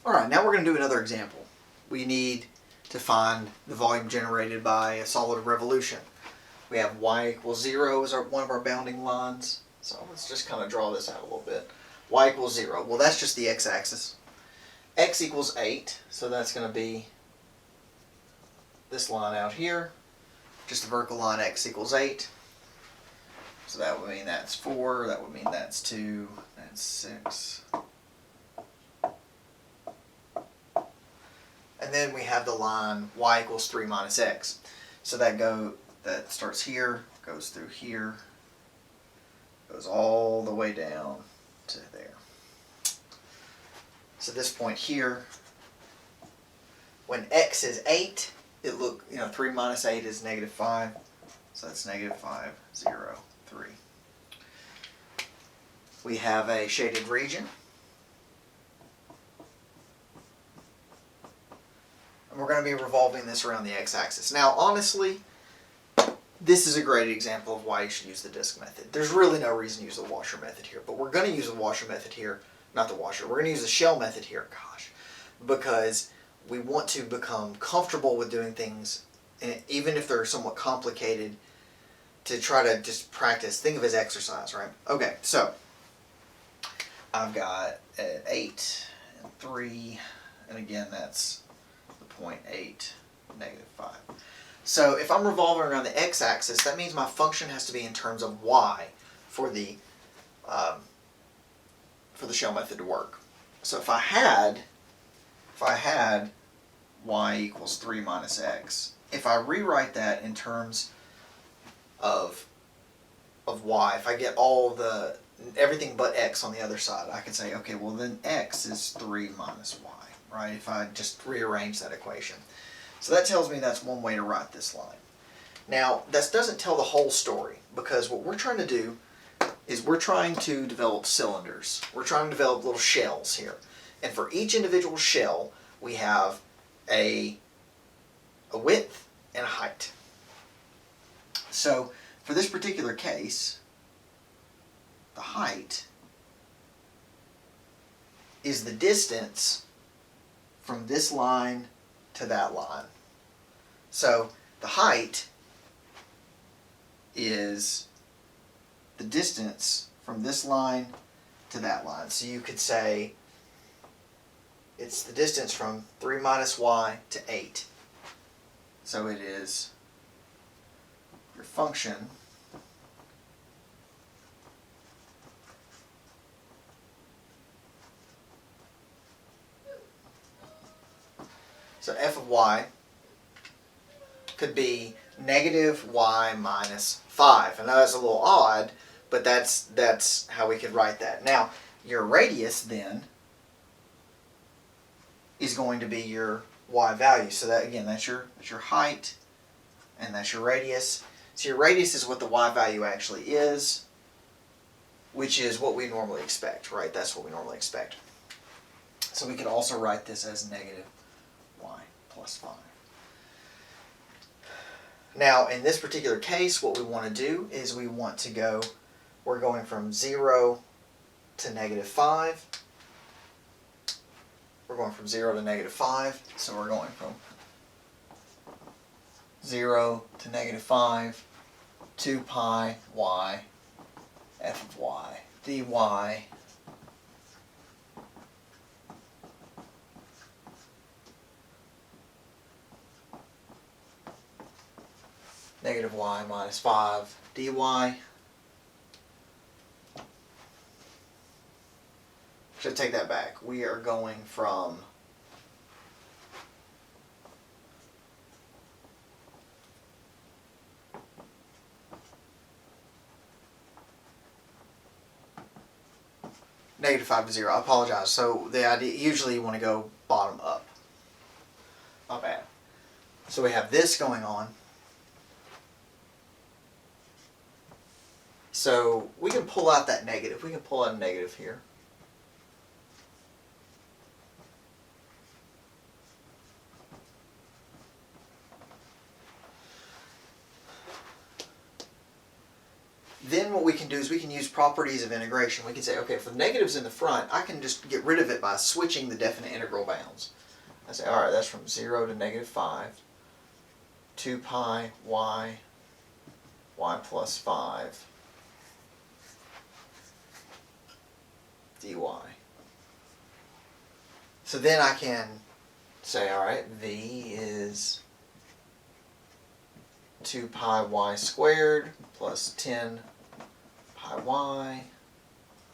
Alright, now we're going to do another example. We need to find the volume generated by a solid revolution. We have y equals 0 as one of our bounding lines. So let's just kind of draw this out a little bit. Y equals 0. Well, that's just the x-axis. X equals 8, so that's going to be this line out here. Just a vertical line, x equals 8. So that would mean that's 4, that would mean that's 2, that's 6. And then we have the line y equals 3 minus x. So that starts here, goes through here, goes all the way down to there. So this point here, when x is 8, 3 minus 8 is negative 5. So that's negative 5, 0, 3. We have a shaded region. And we're going to be revolving this around the x-axis. Now, honestly, this is a great example of why you should use the disk method. There's really no reason to use the washer method here, but we're going to use the washer method here, not the washer. We're going to use the shell method here, because we want to become comfortable with doing things, even if they're somewhat complicated, to try to just practice. Think of it as exercise, right? Okay, so I've got 8 and 3, and again, that's the 0.8, negative 5. So if I'm revolving around the x-axis, that means my function has to be in terms of y for the shell method to work. So if I had y equals 3 minus x, if I rewrite that in terms of y, if I get everything but x on the other side, I can say, okay, well then x is 3 minus y, right? If I just rearrange that equation. So that tells me that's one way to write this line. Now, that doesn't tell the whole story, because what we're trying to do is we're trying to develop cylinders. We're trying to develop little shells here. And for each individual shell, we have a width and a height. So for this particular case, the height is the distance from this line to that line. So the height is the distance from this line to that line. So you could say it's the distance from 3 minus y to 8. So it is your function so f of y could be negative y minus 5. I know that's a little odd, but that's how we could write that. Now, your radius then is going to be your y value. So that, again, that's your height, and that's your radius. So your radius is what the y value actually is, which is what we normally expect, right? That's what we normally expect. So we could also write this as negative y plus 5. Now, in this particular case, what we want to do is we're going from 0 to negative 5. We're going from 0 to negative 5, so we're going from 0 to negative 5, 2 pi y f of y dy negative y minus 5 dy. Should take that back. We are going from negative 5 to 0. I apologize. So the idea, usually you want to go bottom up. Not bad. So we have this going on. So we can pull out that negative. We can pull out a negative here. then what we can do is we can use properties of integration. We can say, okay, if the negative's in the front, I can just get rid of it by switching the definite integral bounds. I say, all right, that's from 0 to -5, 2 pi y plus 5 dy. So then I can say, all right, v is 2 pi y squared plus 10 pi y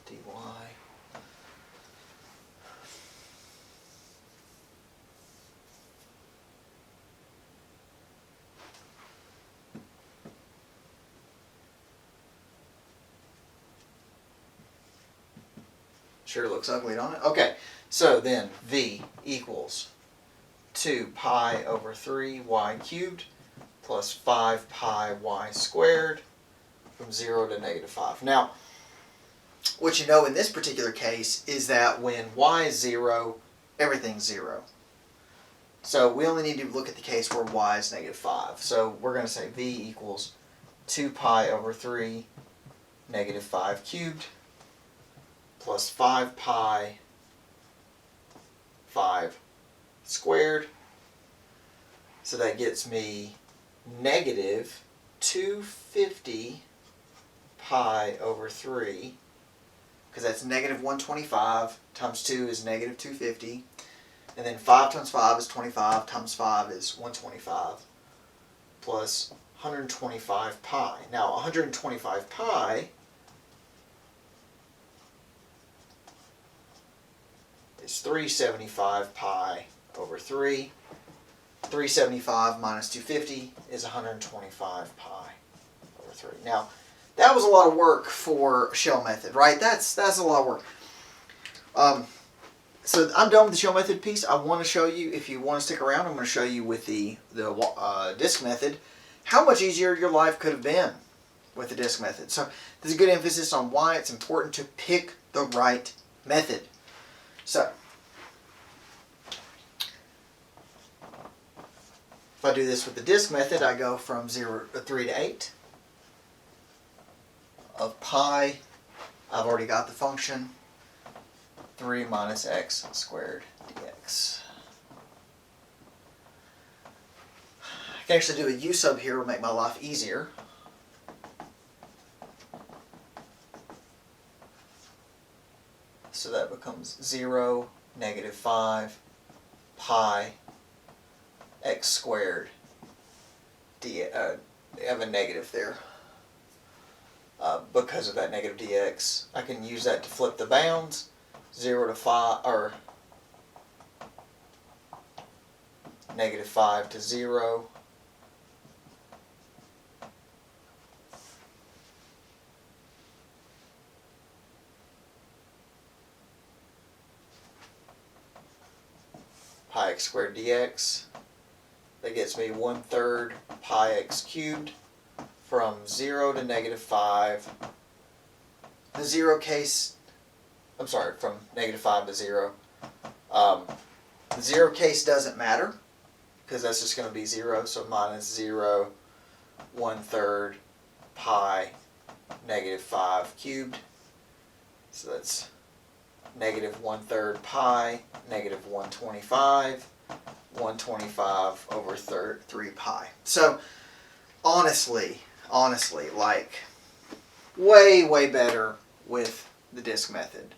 dy. Sure looks ugly, don't it? Okay, so then v equals 2 pi over 3 y cubed plus 5 pi y squared from 0 to -5. Now, what you know in this particular case is that when y is 0, everything's 0. So we only need to look at the case where y is -5. So we're going to say v equals 2 pi over 3 -5 cubed plus 5 pi 5 squared. So that gets me negative 250 pi over 3, because that's negative 125 times 2 is negative 250. And then 5 times 5 is 25 times 5 is 125 plus 125 pi. Now 125 pi is 375 pi over 3. 375 minus 250 is 125 pi over 3. Now, that was a lot of work for shell method, right? That's a lot of work. So I'm done with the shell method piece. I want to show you, if you want to stick around, I'm going to show you with the disk method how much easier your life could have been with the disk method. So there's a good emphasis on why it's important to pick the right method. So if I do this with the disk method, I go from 3 to 8 of pi. I've already got the function 3 minus x squared dx. I can actually do a u sub here to make my life easier. So that becomes 0, -5, pi, x squared dx. I have a negative there. Because of that negative dx, I can use that to flip the bounds. 0 to 5, or -5 to 0. Pi x squared dx. That gets me 1/3 pi x cubed from 0 to -5. The 0 case, I'm sorry, from -5 to 0. The 0 case doesn't matter because that's just going to be 0. So minus 0, 1/3 pi -5 cubed. So that's -1/3 pi, -125, 125 over 3 pi. So honestly, like way better with the disk method.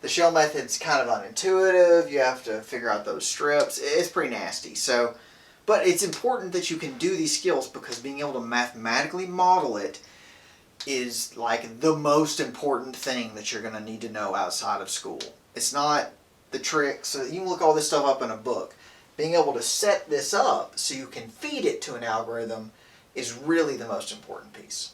The shell method's kind of unintuitive. You have to figure out those strips. It's pretty nasty. So, but it's important that you can do these skills because being able to mathematically model it is like the most important thing that you're going to need to know outside of school. It's not the trick. So you can look all this stuff up in a book. Being able to set this up so you can feed it to an algorithm is really the most important piece.